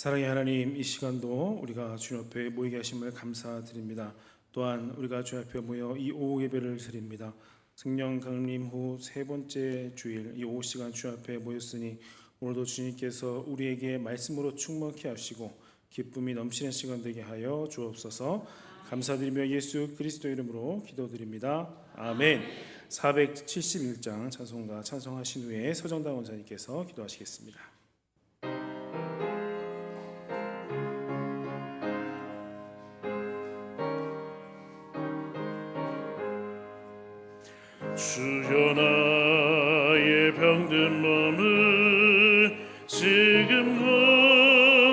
사랑의 하나님, 이 시간도 우리가 주님 앞에 모이게 하심을 감사드립니다. 또한 우리가 주님 앞에 모여 이 오후 예배를 드립니다. 성령 강림 후 세 번째 주일 이 오후 시간 주님 앞에 모였으니 오늘도 주님께서 우리에게 말씀으로 충만케 하시고 기쁨이 넘치는 시간 되게 하여 주옵소서. 감사드리며 예수 그리스도 이름으로 기도드립니다. 아멘. 471장 찬송가 찬송하신 후에 서정당 원장님께서 기도하시겠습니다. 주여 나의 병든 몸을 지금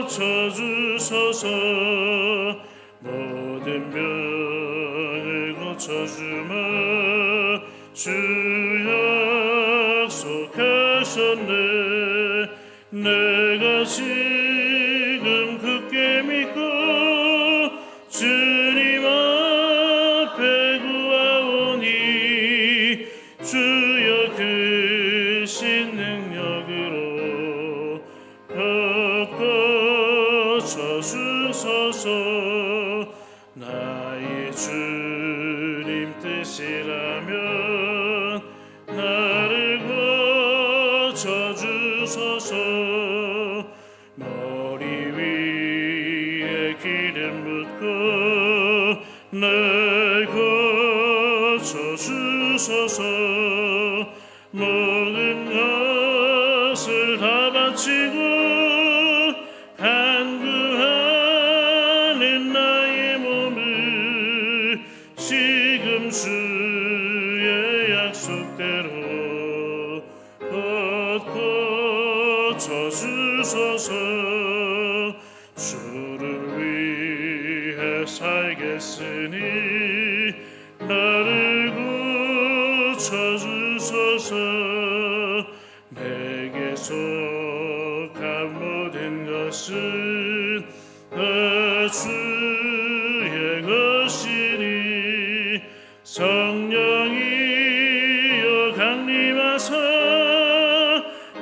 고쳐주소서. 모든 병을 고쳐주마 주 약속하셨네. 내가 지금 굳게 믿고 주님 앞에 구하오니 주여 크신 능력으로 고쳐주소서. 나의 주님 뜻이라면 나를 고쳐주소서. 머리 위에 기름 붓고 날 고쳐주소서. 모든 것을 다 바치고 간구하는 나의 몸을 지금 주의 약속대로 고쳐주소서. 주를 위해 살겠으니 나를 고쳐주소서. 내게 속한 모든 것은 다 주의 것이니 성령이여 강림하사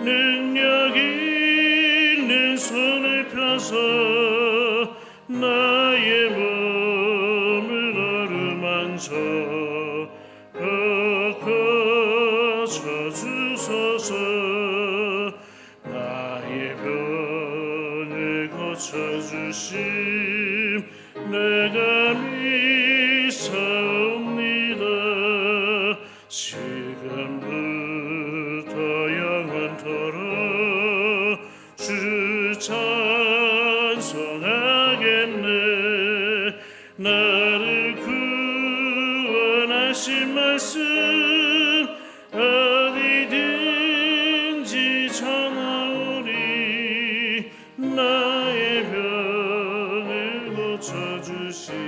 능력 있는 손을 펴서 나의 몸을 어루만져 고쳐주소서. 나의 병을 고쳐주심 내가 믿사옵니다. 지금부터 영원토록 주 찬송하겠네. 나를 구원하신 말씀 어디든지 전하오리. 나의 병을 고쳐주심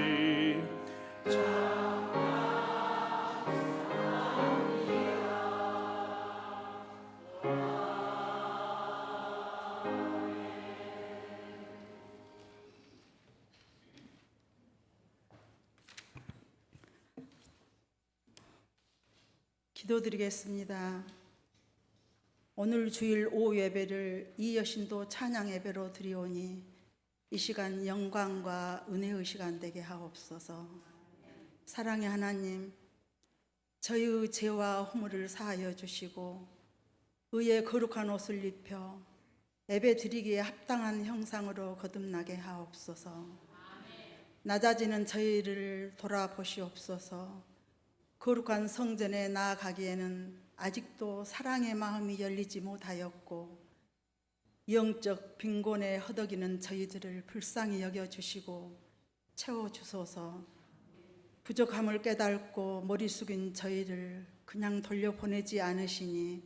기도드리겠습니다. 오늘 주일 오후 예배를 이 여신도 찬양 예배로 드리오니 이 시간 영광과 은혜의 시간 되게 하옵소서. 사랑의 하나님, 저희의 죄와 허물을 사하여 주시고 의의 거룩한 옷을 입혀 예배 드리기에 합당한 형상으로 거듭나게 하옵소서. 낮아지는 저희를 돌아보시옵소서. 거룩한 성전에 나아가기에는 아직도 사랑의 마음이 열리지 못하였고 영적 빈곤에 허덕이는 저희들을 불쌍히 여겨주시고 채워주소서. 부족함을 깨닫고 머리 숙인 저희를 그냥 돌려보내지 않으시니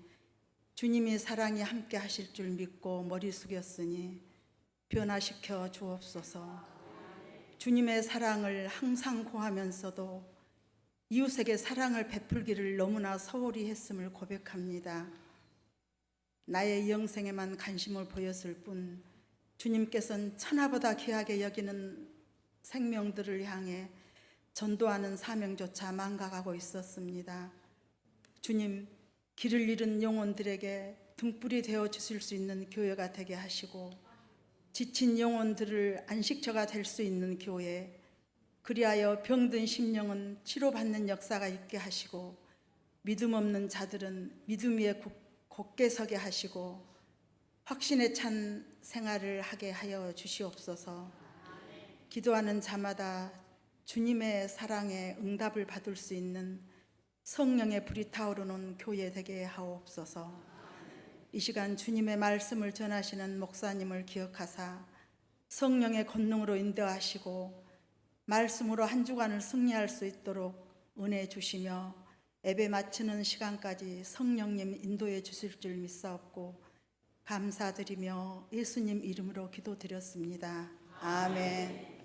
주님이 사랑이 함께 하실 줄 믿고 머리 숙였으니 변화시켜 주옵소서. 주님의 사랑을 항상 고하면서도 이웃에게 사랑을 베풀기를 너무나 소홀히 했음을 고백합니다. 나의 영생에만 관심을 보였을 뿐 주님께서는 천하보다 귀하게 여기는 생명들을 향해 전도하는 사명조차 망각하고 있었습니다. 주님, 길을 잃은 영혼들에게 등불이 되어 주실 수 있는 교회가 되게 하시고 지친 영혼들을 안식처가 될 수 있는 교회, 그리하여 병든 심령은 치료받는 역사가 있게 하시고 믿음 없는 자들은 믿음 위에 굳게 서게 하시고 확신에 찬 생활을 하게 하여 주시옵소서. 기도하는 자마다 주님의 사랑에 응답을 받을 수 있는 성령의 불이 타오르는 교회 되게 하옵소서. 이 시간 주님의 말씀을 전하시는 목사님을 기억하사 성령의 권능으로 인도하시고 말씀으로 한 주간을 승리할 수 있도록 은혜 주시며 예배 마치는 시간까지 성령님 인도해 주실 줄 믿사옵고 감사드리며 예수님 이름으로 기도드렸습니다. 아멘.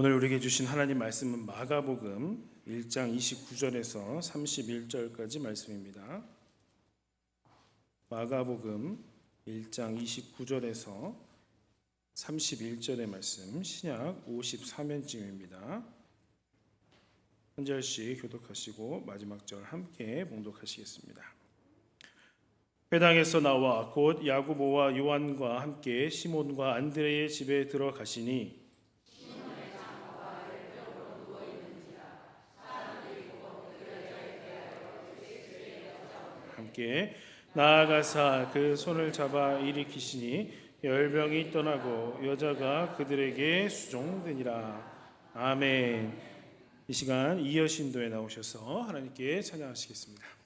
오늘 우리에게 주신 하나님 말씀은 마가복음 1장 29절에서 31절까지 말씀입니다. 마가복음 1장 29절에서 31절의 말씀, 신약 54면쯤입니다. 한 절씩 교독하시고 마지막 절 함께 봉독하시겠습니다. 회당에서 나와 곧 야고보와 요한과 함께 시몬과 안드레의 집에 들어가시니 함께 나아가사 그 손을 잡아 일으키시니 열병이 떠나고 여자가 그들에게 수종되니라. 아멘. 이 시간 이여신도에 나오셔서 하나님께 찬양하시겠습니다.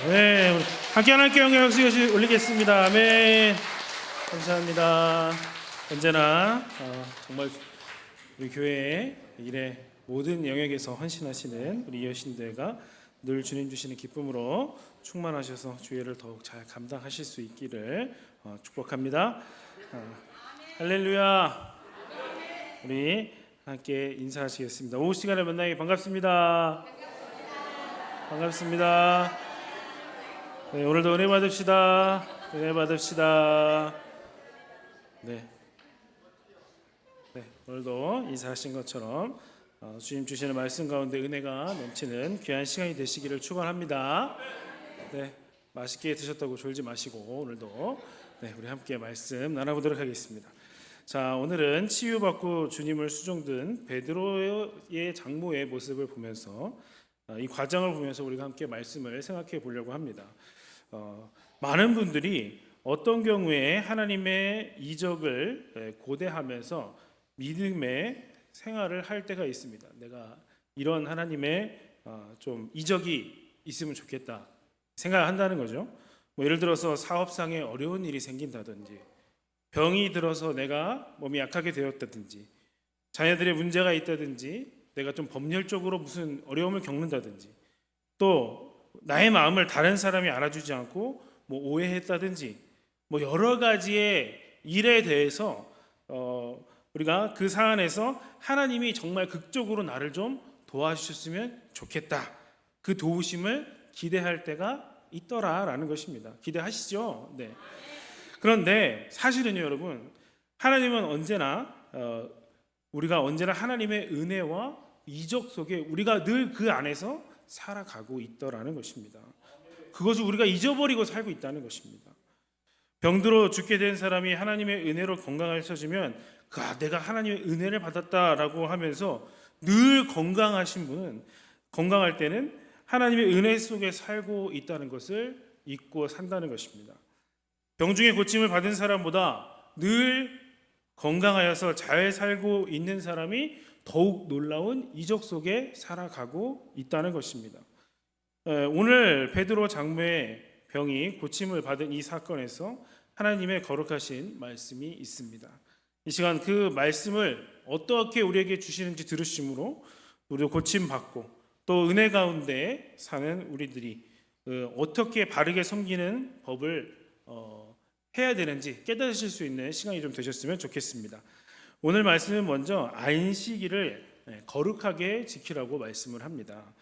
네, 우리 함께 하나님께 영광 박수 올리겠습니다. 아멘. 감사합니다. 언제나 정말 우리 교회의 일에 모든 영역에서 헌신하시는 우리 여신들과 늘 주님 주시는 기쁨으로 충만하셔서 주의를 더욱 잘 감당하실 수 있기를 축복합니다. 할렐루야. 우리 함께 인사하시겠습니다. 오후 시간에 만나기 반갑습니다. 반갑습니다. 네, 오늘도 은혜 받읍시다. 은혜 받읍시다. 네, 오늘도 인사하신 것처럼 주님 주시는 말씀 가운데 은혜가 넘치는 귀한 시간이 되시기를 축원합니다. 네, 맛있게 드셨다고 졸지 마시고 오늘도 우리 함께 말씀 나눠보도록 하겠습니다. 자, 오늘은 치유받고 주님을 수종든 베드로의 장모의 모습을 보면서 이 과정을 보면서 우리가 함께 말씀을 생각해 보려고 합니다. 많은 분들이 어떤 경우에 하나님의 이적을 고대하면서 믿음의 생활을 할 때가 있습니다. 내가 이런 하나님의 좀 이적이 있으면 좋겠다 생각한다는 거죠. 예를 들어서 사업상에 어려운 일이 생긴다든지, 병이 들어서 내가 몸이 약하게 되었다든지, 자녀들의 문제가 있다든지, 내가 좀 법률적으로 무슨 어려움을 겪는다든지, 또 나의 마음을 다른 사람이 알아주지 않고 오해했다든지, 여러 가지의 일에 대해서 우리가 그 사안에서 하나님이 정말 극적으로 나를 좀 도와주셨으면 좋겠다, 그 도우심을 기대할 때가 있더라라는 것입니다. 기대하시죠? 네. 그런데 사실은요, 여러분, 하나님은 우리가 언제나 하나님의 은혜와 이적 속에 우리가 늘 그 안에서 살아가고 있더라는 것입니다. 그것을 우리가 잊어버리고 살고 있다는 것입니다. 병들어 죽게 된 사람이 하나님의 은혜로 건강하셔지면 내가 하나님의 은혜를 받았다라고 하면서 늘 건강하신 분은 건강할 때는 하나님의 은혜 속에 살고 있다는 것을 잊고 산다는 것입니다. 병중의 고침을 받은 사람보다 늘 건강하여서 잘 살고 있는 사람이 더욱 놀라운 이적 속에 살아가고 있다는 것입니다. 오늘 베드로 장모의 병이 고침을 받은 이 사건에서 하나님의 거룩하신 말씀이 있습니다. 이 시간 그 말씀을 어떻게 우리에게 주시는지 들으심으로 우리도 고침받고 또 은혜 가운데 사는 우리들이 어떻게 바르게 섬기는 법을 해야 되는지 깨달으실 수 있는 시간이 좀 되셨으면 좋겠습니다. 오늘 말씀은 먼저 안식일을 거룩하게 지키라고 말씀을 합니다.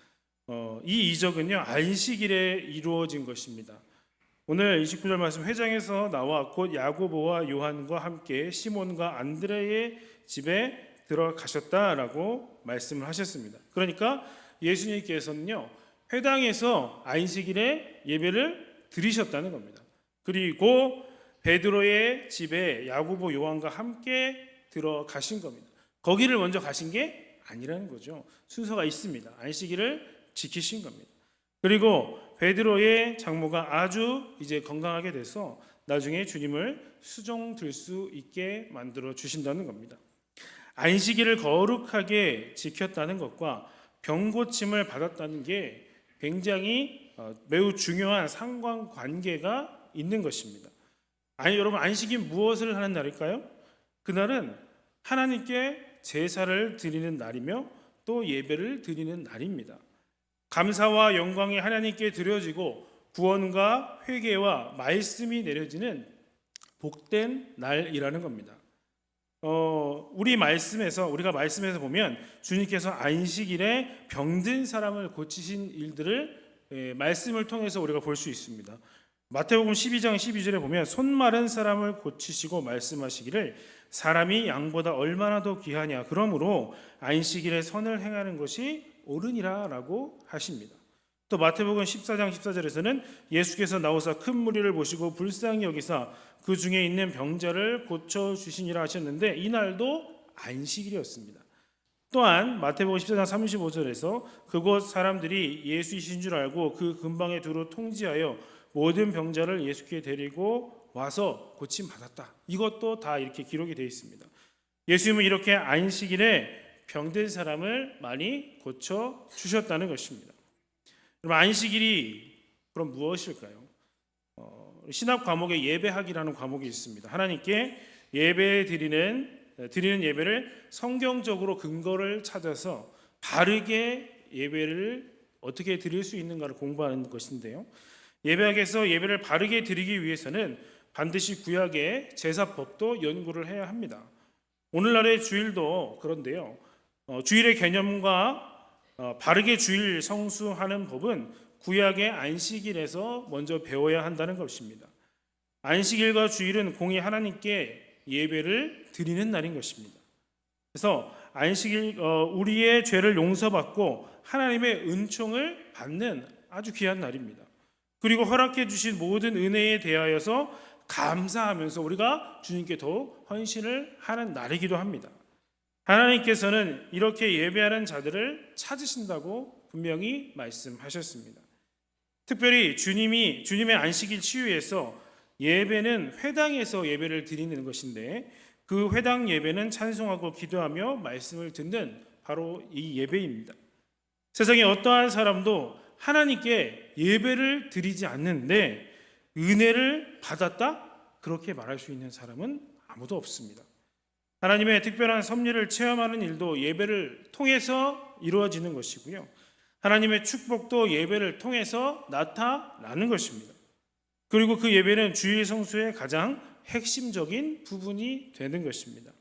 이 이적은요, 안식일에 이루어진 것입니다. 오늘 29절 말씀, 회장에서 나와 곧 야고보와 요한과 함께 시몬과 안드레의 집에 들어가셨다라고 말씀을 하셨습니다. 그러니까 예수님께서는요, 회당에서 안식일에 예배를 드리셨다는 겁니다. 그리고 베드로의 집에 야고보 요한과 함께 들어가신 겁니다. 거기를 먼저 가신 게 아니라는 거죠. 순서가 있습니다. 안식일을 지키신 겁니다. 그리고 베드로의 장모가 아주 이제 건강하게 돼서 나중에 주님을 수종들 수 있게 만들어 주신다는 겁니다. 안식일을 거룩하게 지켰다는 것과 병고침을 받았다는 게 굉장히 매우 중요한 상관관계가 있는 것입니다. 아니, 여러분, 안식이 무엇을 하는 날일까요? 그날은 하나님께 제사를 드리는 날이며 또 예배를 드리는 날입니다. 감사와 영광이 하나님께 드려지고 구원과 회개와 말씀이 내려지는 복된 날이라는 겁니다. 우리가 말씀에서 보면 주님께서 안식일에 병든 사람을 고치신 일들을 말씀을 통해서 우리가 볼 수 있습니다. 마태복음 12장 12절에 보면 손 마른 사람을 고치시고 말씀하시기를 사람이 양보다 얼마나 더 귀하냐, 그러므로 안식일에 선을 행하는 것이 옳으니라 라고 하십니다. 또 마태복음 14장 14절에서는 예수께서 나오사 큰 무리를 보시고 불쌍히 여기사 그 중에 있는 병자를 고쳐주시니라 하셨는데 이날도 안식일이었습니다. 또한 마태복음 14장 35절에서 그곳 사람들이 예수이신 줄 알고 그 근방에 두루 통지하여 모든 병자를 예수께 데리고 와서 고침받았다. 이것도 다 이렇게 기록이 되어 있습니다. 예수님은 이렇게 안식일에 병든 사람을 많이 고쳐주셨다는 것입니다. 여러분, 안식일이 그럼 무엇일까요? 신학 과목에 예배학이라는 과목이 있습니다. 하나님께 예배 드리는 예배를 성경적으로 근거를 찾아서 바르게 예배를 어떻게 드릴 수 있는가를 공부하는 것인데요. 예배학에서 예배를 바르게 드리기 위해서는 반드시 구약의 제사법도 연구를 해야 합니다. 오늘날의 주일도 그런데요. 주일의 개념과 바르게 주일 성수하는 법은 구약의 안식일에서 먼저 배워야 한다는 것입니다. 안식일과 주일은 공히 하나님께 예배를 드리는 날인 것입니다. 그래서 안식일 우리의 죄를 용서받고 하나님의 은총을 받는 아주 귀한 날입니다. 그리고 허락해 주신 모든 은혜에 대하여서 감사하면서 우리가 주님께 더욱 헌신을 하는 날이기도 합니다. 하나님께서는 이렇게 예배하는 자들을 찾으신다고 분명히 말씀하셨습니다. 특별히 주님의 안식일 치유에서 예배는 회당에서 예배를 드리는 것인데 그 회당 예배는 찬송하고 기도하며 말씀을 듣는 바로 이 예배입니다. 세상에 어떠한 사람도 하나님께 예배를 드리지 않는데 은혜를 받았다? 그렇게 말할 수 있는 사람은 아무도 없습니다. 하나님의 특별한 섭리를 체험하는 일도 예배를 통해서 이루어지는 것이고요. 하나님의 축복도 예배를 통해서 나타나는 것입니다. 그리고 그 예배는 주일 성수의 가장 핵심적인 부분이 되는 것입니다.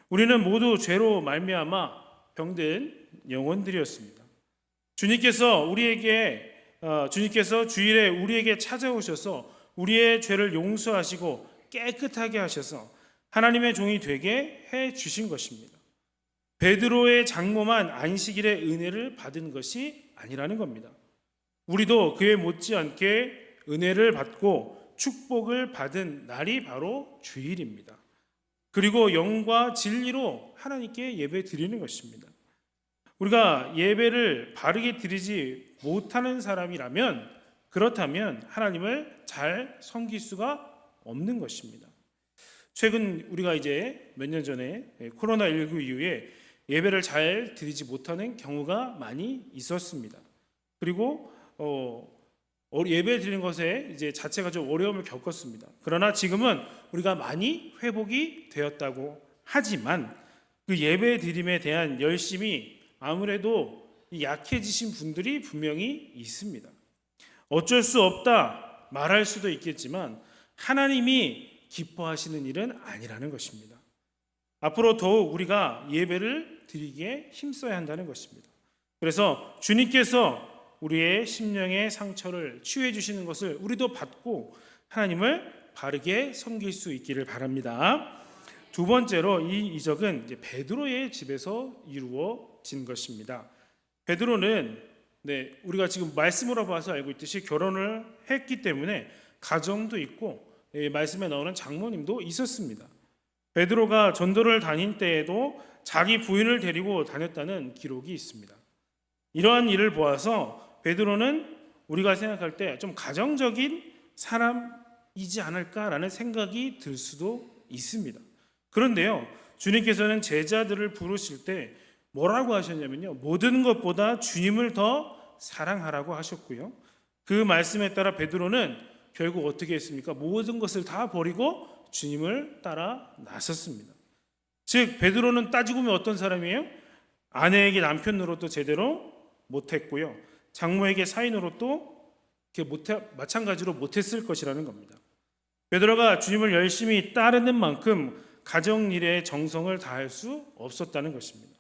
우리는 모두 죄로 말미암아 병든 영혼들이었습니다. 주님께서 주일에 우리에게 찾아오셔서 우리의 죄를 용서하시고 깨끗하게 하셔서 하나님의 종이 되게 해 주신 것입니다. 베드로의 장모만 안식일의 은혜를 받은 것이 아니라는 겁니다. 우리도 그에 못지않게 은혜를 받고 축복을 받은 날이 바로 주일입니다. 그리고 영과 진리로 하나님께 예배 드리는 것입니다. 우리가 예배를 바르게 드리지 못하는 사람이라면 그렇다면 하나님을 잘 섬길 수가 없는 것입니다. 최근 우리가 이제 몇 년 전에 코로나19 이후에 예배를 잘 드리지 못하는 경우가 많이 있었습니다. 그리고 예배 드리는 것에 이제 자체가 좀 어려움을 겪었습니다. 그러나 지금은 우리가 많이 회복이 되었다고 하지만 그 예배 드림에 대한 열심이 아무래도 약해지신 분들이 분명히 있습니다. 어쩔 수 없다 말할 수도 있겠지만 하나님이 기뻐하시는 일은 아니라는 것입니다. 앞으로 더욱 우리가 예배를 드리기에 힘써야 한다는 것입니다. 그래서 주님께서 우리의 심령의 상처를 치유해 주시는 것을 우리도 받고 하나님을 바르게 섬길 수 있기를 바랍니다. 두 번째로 이 이적은 이제 베드로의 집에서 이루어진 것입니다. 베드로는 우리가 지금 말씀으로 봐서 알고 있듯이 결혼을 했기 때문에 가정도 있고 말씀에 나오는 장모님도 있었습니다. 베드로가 전도를 다닐 때에도 자기 부인을 데리고 다녔다는 기록이 있습니다. 이러한 일을 보아서 베드로는 우리가 생각할 때 좀 가정적인 사람이지 않을까라는 생각이 들 수도 있습니다. 그런데요, 주님께서는 제자들을 부르실 때 뭐라고 하셨냐면요, 모든 것보다 주님을 더 사랑하라고 하셨고요. 그 말씀에 따라 베드로는 결국 어떻게 했습니까? 모든 것을 다 버리고 주님을 따라 나섰습니다. 즉 베드로는 따지고 보면 어떤 사람이에요? 아내에게 남편 노릇도 제대로 못했고요, 장모에게 사위 노릇도 마찬가지로 못했을 것이라는 겁니다. 베드로가 주님을 열심히 따르는 만큼 가정일에 정성을 다할 수 없었다는 것입니다.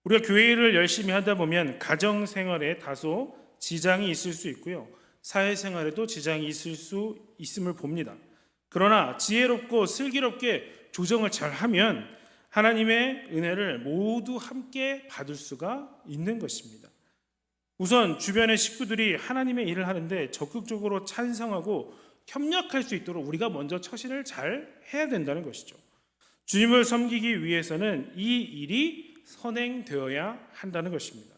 우리가 교회를 열심히 하다 보면 가정생활에 다소 지장이 있을 수 있고요, 사회생활에도 지장이 있을 수 있음을 봅니다. 그러나 지혜롭고 슬기롭게 조정을 잘하면 하나님의 은혜를 모두 함께 받을 수가 있는 것입니다. 우선 주변의 식구들이 하나님의 일을 하는데 적극적으로 찬성하고 협력할 수 있도록 우리가 먼저 처신을 잘 해야 된다는 것이죠. 주님을 섬기기 위해서는 이 일이 선행되어야 한다는 것입니다.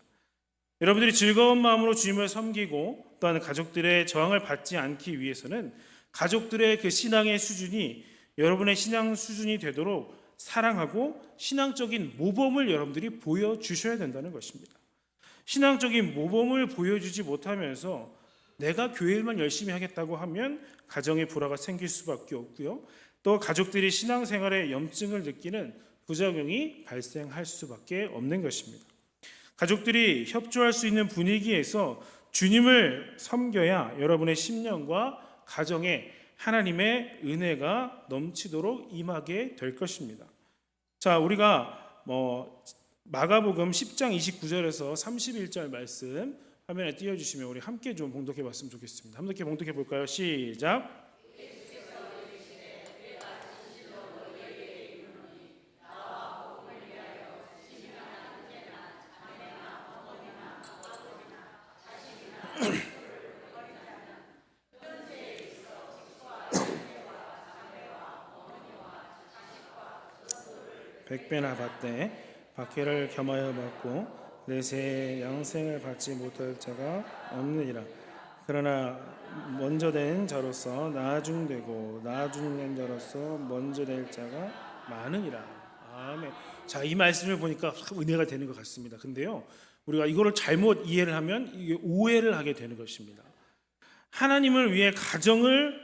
여러분들이 즐거운 마음으로 주님을 섬기고 또한 가족들의 저항을 받지 않기 위해서는 가족들의 그 신앙의 수준이 여러분의 신앙 수준이 되도록 사랑하고 신앙적인 모범을 여러분들이 보여주셔야 된다는 것입니다. 신앙적인 모범을 보여주지 못하면서 내가 교회 일만 열심히 하겠다고 하면 가정에 불화가 생길 수밖에 없고요. 또 가족들이 신앙생활에 염증을 느끼는 부작용이 발생할 수밖에 없는 것입니다. 가족들이 협조할 수 있는 분위기에서 주님을 섬겨야 여러분의 심령과 가정에 하나님의 은혜가 넘치도록 임하게 될 것입니다. 자, 우리가 마가복음 10장 29절에서 31절 말씀 화면에 띄워주시면 우리 함께 좀 봉독해 봤으면 좋겠습니다. 함께 봉독해 볼까요? 시작. 백배나 받되 박해를 겸하여 받고 내세 양생을 받지 못할 자가 없느니라. 그러나 먼저 된 자로서 나중되고 나중된 자로서 먼저 될 자가 많으니라. 아멘. 자, 이 말씀을 보니까 은혜가 되는 것 같습니다. 근데요, 우리가 이거를 잘못 이해를 하면 이게 오해를 하게 되는 것입니다. 하나님을 위해 가정을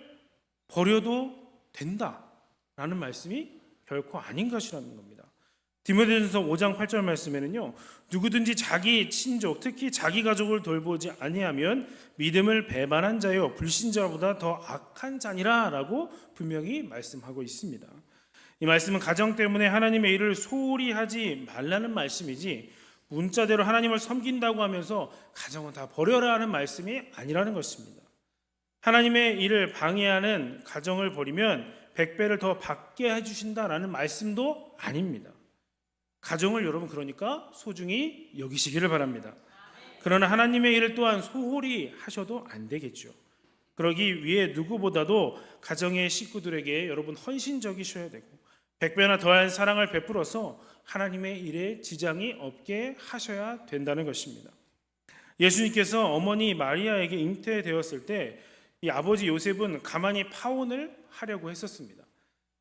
버려도 된다라는 말씀이 결코 아닌 것이라는 겁니다. 디모데전서 5장 8절 말씀에는요, 누구든지 자기 친족 특히 자기 가족을 돌보지 아니하면 믿음을 배반한 자요 불신자보다 더 악한 자니라 라고 분명히 말씀하고 있습니다. 이 말씀은 가정 때문에 하나님의 일을 소홀히 하지 말라는 말씀이지 문자대로 하나님을 섬긴다고 하면서 가정은 다 버려라 하는 말씀이 아니라는 것입니다. 하나님의 일을 방해하는 가정을 버리면 100배를 더 받게 해주신다라는 말씀도 아닙니다. 가정을 여러분 그러니까 소중히 여기시기를 바랍니다. 그러나 하나님의 일을 또한 소홀히 하셔도 안 되겠죠. 그러기 위해 누구보다도 가정의 식구들에게 여러분 헌신적이셔야 되고 100배나 더한 사랑을 베풀어서 하나님의 일에 지장이 없게 하셔야 된다는 것입니다. 예수님께서 어머니 마리아에게 잉태되었을 때 이 아버지 요셉은 가만히 파혼을 하려고 했었습니다.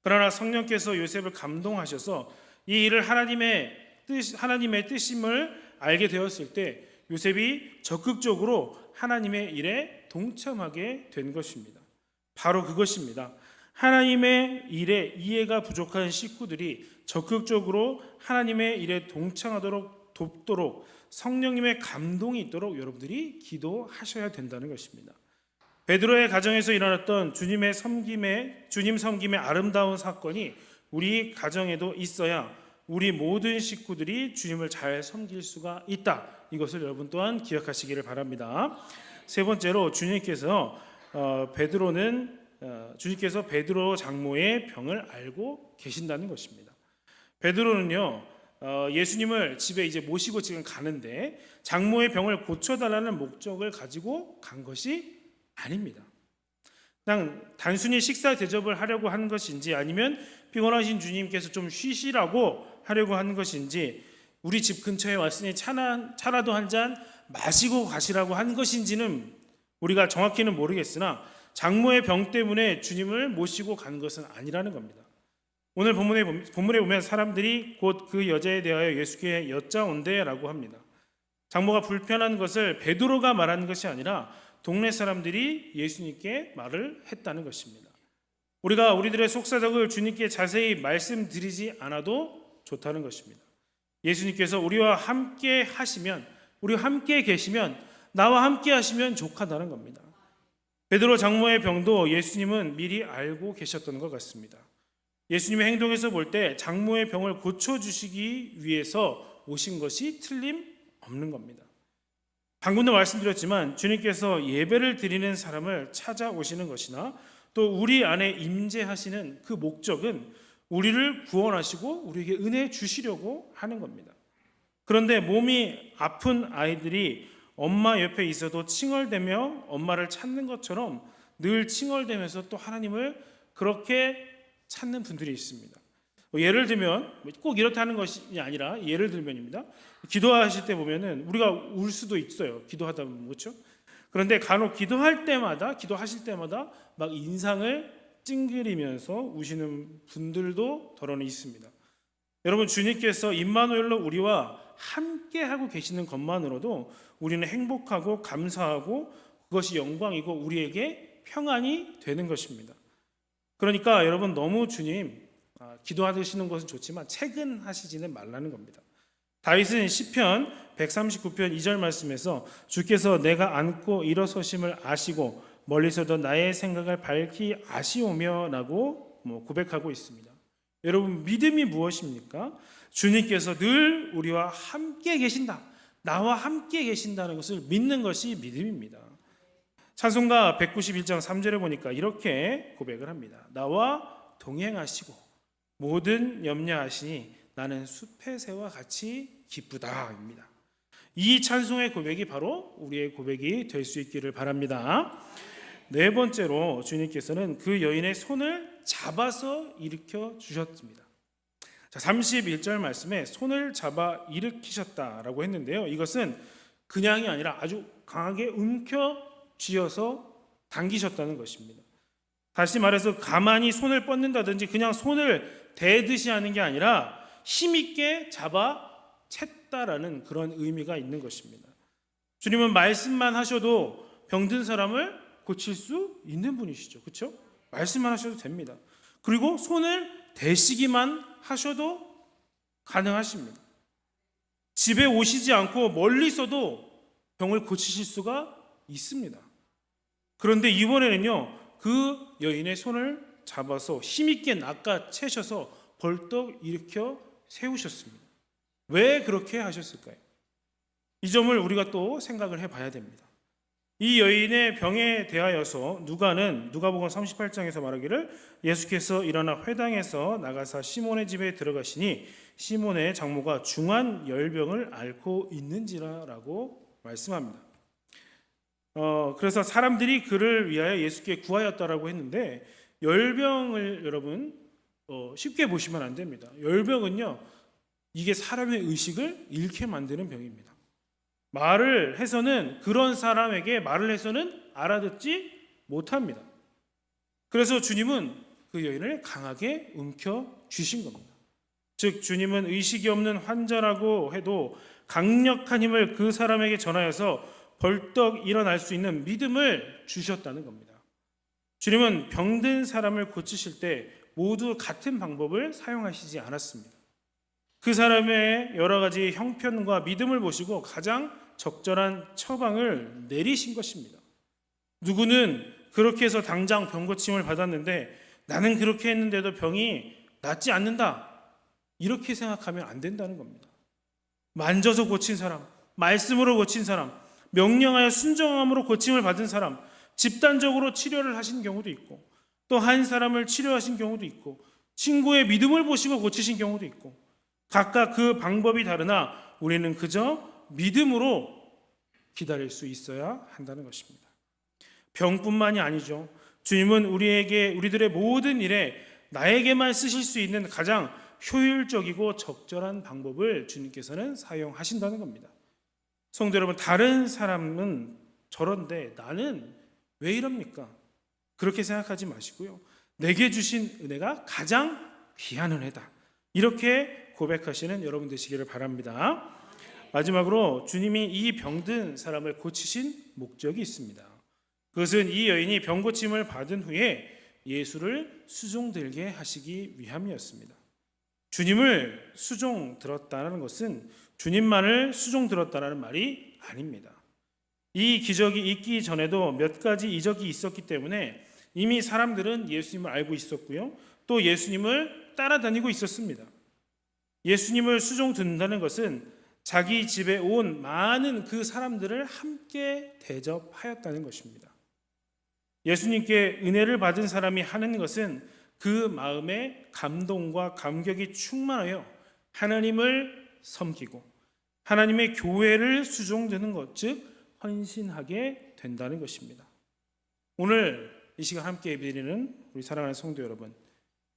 그러나 성령께서 요셉을 감동하셔서 이 일을 하나님의 뜻임을 알게 되었을 때 요셉이 적극적으로 하나님의 일에 동참하게 된 것입니다. 바로 그것입니다. 하나님의 일에 이해가 부족한 식구들이 적극적으로 하나님의 일에 동참하도록 돕도록 성령님의 감동이 있도록 여러분들이 기도하셔야 된다는 것입니다. 베드로의 가정에서 일어났던 주님 섬김의 아름다운 사건이 우리 가정에도 있어야 우리 모든 식구들이 주님을 잘 섬길 수가 있다. 이것을 여러분 또한 기억하시기를 바랍니다. 세 번째로 주님께서 베드로 장모의 병을 알고 계신다는 것입니다. 베드로는요, 예수님을 집에 이제 모시고 지금 가는데 장모의 병을 고쳐달라는 목적을 가지고 간 것이 아닙니다. 그냥 단순히 식사 대접을 하려고 하는 것인지 아니면 피곤하신 주님께서 좀 쉬시라고 하려고 하는 것인지 우리 집 근처에 왔으니 차라도 한 잔 마시고 가시라고 한 것인지는 우리가 정확히는 모르겠으나 장모의 병 때문에 주님을 모시고 간 것은 아니라는 겁니다. 오늘 본문에 보면 사람들이 곧 그 여자에 대하여 예수께 여짜온대라고 합니다. 장모가 불편한 것을 베드로가 말하는 것이 아니라 동네 사람들이 예수님께 말을 했다는 것입니다. 우리가 우리들의 속사정을 주님께 자세히 말씀드리지 않아도 좋다는 것입니다. 예수님께서 우리와 함께 계시면 나와 함께 하시면 좋다는 겁니다. 베드로 장모의 병도 예수님은 미리 알고 계셨던 것 같습니다. 예수님의 행동에서 볼 때 장모의 병을 고쳐주시기 위해서 오신 것이 틀림없는 겁니다. 방금도 말씀드렸지만 주님께서 예배를 드리는 사람을 찾아오시는 것이나 또 우리 안에 임재하시는 그 목적은 우리를 구원하시고 우리에게 은혜 주시려고 하는 겁니다. 그런데 몸이 아픈 아이들이 엄마 옆에 있어도 칭얼대며 엄마를 찾는 것처럼 늘 칭얼대면서 또 하나님을 그렇게 찾는 분들이 있습니다. 예를 들면 꼭 이렇다는 것이 아니라 예를 들면입니다. 기도하실 때 보면은 우리가 울 수도 있어요. 기도하다 보면 그렇죠? 그런데 간혹 기도하실 때마다 막 인상을 찡그리면서 우시는 분들도 더러는 있습니다. 여러분 주님께서 임마누엘로 우리와 함께 하고 계시는 것만으로도 우리는 행복하고 감사하고 그것이 영광이고 우리에게 평안이 되는 것입니다. 그러니까 여러분 너무 주님 기도하시는 것은 좋지만 채근하시지는 말라는 겁니다. 다윗은 시편 139편 2절 말씀에서 주께서 내가 앉고 일어서심을 아시고 멀리서도 나의 생각을 밝히 아시오며 라고 고백하고 있습니다. 여러분 믿음이 무엇입니까? 주님께서 늘 우리와 함께 계신다, 나와 함께 계신다는 것을 믿는 것이 믿음입니다. 찬송가 191장 3절에 보니까 이렇게 고백을 합니다. 나와 동행하시고 모든 염려하시니 나는 숲의 새와 같이 기쁘다입니다. 이 찬송의 고백이 바로 우리의 고백이 될 수 있기를 바랍니다. 네 번째로 주님께서는 그 여인의 손을 잡아서 일으켜 주셨습니다. 자, 31절 말씀에 손을 잡아 일으키셨다라고 했는데요. 이것은 그냥이 아니라 아주 강하게 움켜 쥐어서 당기셨다는 것입니다. 다시 말해서 가만히 손을 뻗는다든지 그냥 손을 대듯이 하는 게 아니라 힘있게 잡아 챘다라는 그런 의미가 있는 것입니다. 주님은 말씀만 하셔도 병든 사람을 고칠 수 있는 분이시죠. 그렇죠? 말씀만 하셔도 됩니다. 그리고 손을 대시기만 하셔도 가능하십니다. 집에 오시지 않고 멀리서도 병을 고치실 수가 있습니다. 그런데 이번에는요, 그 여인의 손을 잡아서 힘있게 낚아채셔서 벌떡 일으켜 세우셨습니다. 왜 그렇게 하셨을까요? 이 점을 우리가 또 생각을 해봐야 됩니다. 이 여인의 병에 대하여서 누가복음 38장에서 말하기를 예수께서 일어나 회당에서 나가사 시몬의 집에 들어가시니 시몬의 장모가 중한 열병을 앓고 있는지라라고 말씀합니다. 그래서 사람들이 그를 위하여 예수께 구하였다라고 했는데 열병을 여러분 쉽게 보시면 안 됩니다. 열병은요, 이게 사람의 의식을 잃게 만드는 병입니다. 말을 해서는 그런 사람에게 말을 해서는 알아듣지 못합니다. 그래서 주님은 그 여인을 강하게 움켜 주신 겁니다. 즉 주님은 의식이 없는 환자라고 해도 강력한 힘을 그 사람에게 전하여서 벌떡 일어날 수 있는 믿음을 주셨다는 겁니다. 주님은 병든 사람을 고치실 때 모두 같은 방법을 사용하시지 않았습니다. 그 사람의 여러 가지 형편과 믿음을 보시고 가장 적절한 처방을 내리신 것입니다. 누구는 그렇게 해서 당장 병 고침을 받았는데 나는 그렇게 했는데도 병이 낫지 않는다, 이렇게 생각하면 안 된다는 겁니다. 만져서 고친 사람, 말씀으로 고친 사람, 명령하여 순종함으로 고침을 받은 사람, 집단적으로 치료를 하신 경우도 있고 또 한 사람을 치료하신 경우도 있고 친구의 믿음을 보시고 고치신 경우도 있고 각각 그 방법이 다르나 우리는 그저 믿음으로 기다릴 수 있어야 한다는 것입니다. 병뿐만이 아니죠. 주님은 우리들의 모든 일에 나에게만 쓰실 수 있는 가장 효율적이고 적절한 방법을 주님께서는 사용하신다는 겁니다. 성도 여러분, 다른 사람은 저런데 나는 왜 이럽니까? 그렇게 생각하지 마시고요. 내게 주신 은혜가 가장 귀한 은혜다, 이렇게 고백하시는 여러분 되시기를 바랍니다. 마지막으로 주님이 이 병든 사람을 고치신 목적이 있습니다. 그것은 이 여인이 병 고침을 받은 후에 예수를 수종들게 하시기 위함이었습니다. 주님을 수종 들었다는 것은 주님만을 수종 들었다는 말이 아닙니다. 이 기적이 있기 전에도 몇 가지 이적이 있었기 때문에 이미 사람들은 예수님을 알고 있었고요, 또 예수님을 따라다니고 있었습니다. 예수님을 수종 듣는다는 것은 자기 집에 온 많은 그 사람들을 함께 대접하였다는 것입니다. 예수님께 은혜를 받은 사람이 하는 것은 그 마음에 감동과 감격이 충만하여 하나님을 섬기고 하나님의 교회를 수종드는 것, 즉 헌신하게 된다는 것입니다. 오늘 이 시간 함께 예배드리는 우리 사랑하는 성도 여러분,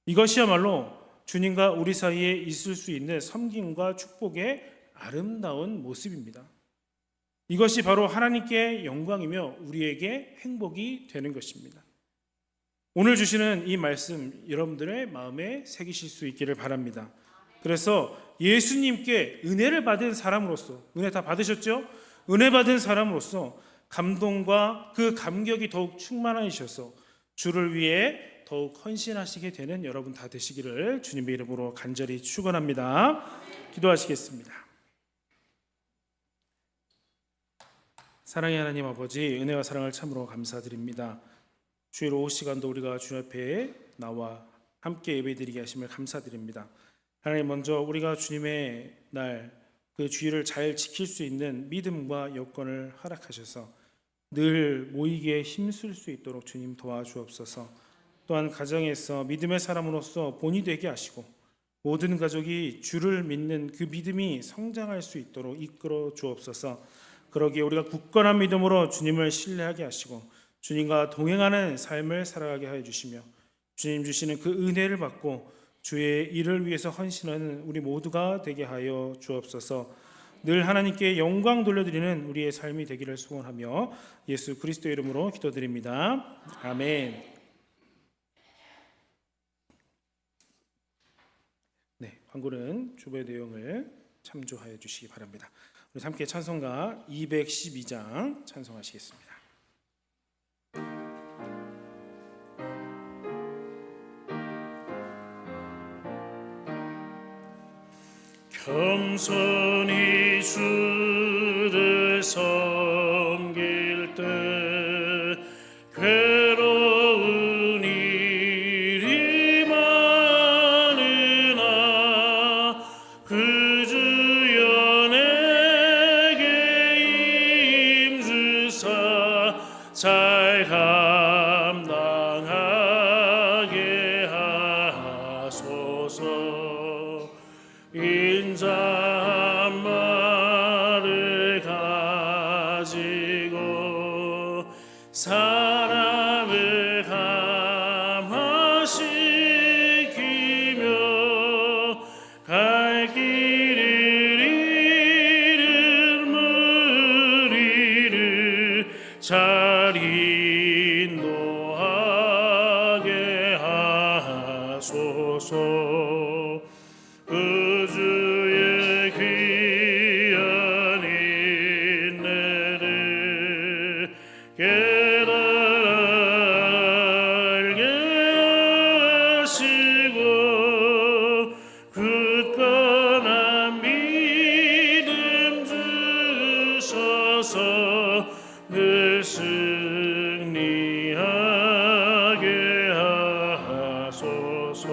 이것이야말로 주님과 우리 사이에 있을 수 있는 섬김과 축복의 아름다운 모습입니다. 이것이 바로 하나님께 영광이며 우리에게 행복이 되는 것입니다. 오늘 주시는 이 말씀 여러분들의 마음에 새기실 수 있기를 바랍니다. 그래서 예수님께 은혜를 받은 사람으로서, 은혜 다 받으셨죠? 은혜 받은 사람으로서 감동과 그 감격이 더욱 충만하셔서 주를 위해 더욱 헌신하시게 되는 여러분 다 되시기를 주님의 이름으로 간절히 축원합니다. 기도하시겠습니다. 사랑의 하나님 아버지, 은혜와 사랑을 참으로 감사드립니다. 주일 오후 시간도 우리가 주님 앞에 나와 함께 예배드리게 하심을 감사드립니다. 하나님, 먼저 우리가 주님의 날 그 주일을 잘 지킬 수 있는 믿음과 여건을 허락하셔서 늘 모이기에 힘쓸 수 있도록 주님 도와주옵소서. 또한 가정에서 믿음의 사람으로서 본이 되게 하시고 모든 가족이 주를 믿는 그 믿음이 성장할 수 있도록 이끌어 주옵소서. 그러기에 우리가 굳건한 믿음으로 주님을 신뢰하게 하시고 주님과 동행하는 삶을 살아가게 하여 주시며 주님 주시는 그 은혜를 받고 주의 일을 위해서 헌신하는 우리 모두가 되게 하여 주옵소서. 늘 하나님께 영광 돌려드리는 우리의 삶이 되기를 소원하며 예수 그리스도의 이름으로 기도드립니다. 아멘. 네, 광고는 주보의 내용을 참조하여 주시기 바랍니다. 우리 함께 찬송가 212장 찬송하시겠습니다. 겸손히 주를 섬길 때 괴로운 일이 많으나 그 주여 내게 임주사 잘 감당하게 하소서. 인자한 말을 가지고 사람을 감화시키며 갈 길을 잃은 무리를 잘 인도하게 하소서. 그 주의 귀한 인내를 깨달아 알게 하시고 굳건한 믿음 주셔서 늘 승리하게 하소서.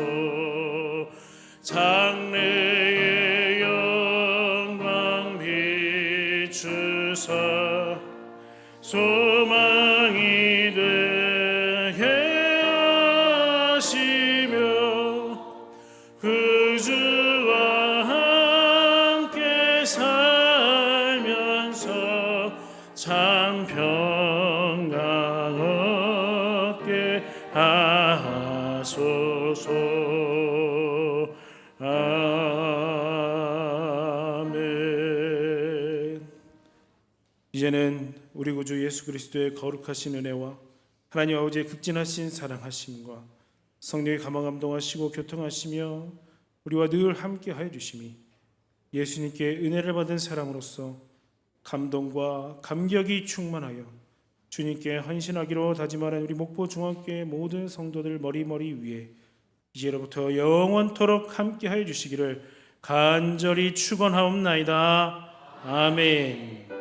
장래의 영광 비추사 소망이 되게 하시며 그 주와 함께 살면서 참 평강 얻게 하소서. 아멘. 이제는 우리 구주 예수 그리스도의 거룩하신 은혜와 하나님 아버지의 극진하신 사랑하심과 성령의 감화감동하시고 교통하시며 우리와 늘 함께하여 주심이 예수님께 은혜를 받은 사람으로서 감동과 감격이 충만하여 주님께 헌신하기로 다짐하는 우리 목포 중앙교회 모든 성도들 머리머리 위에 이제로부터 영원토록 함께하여 주시기를 간절히 축원하옵나이다. 아멘.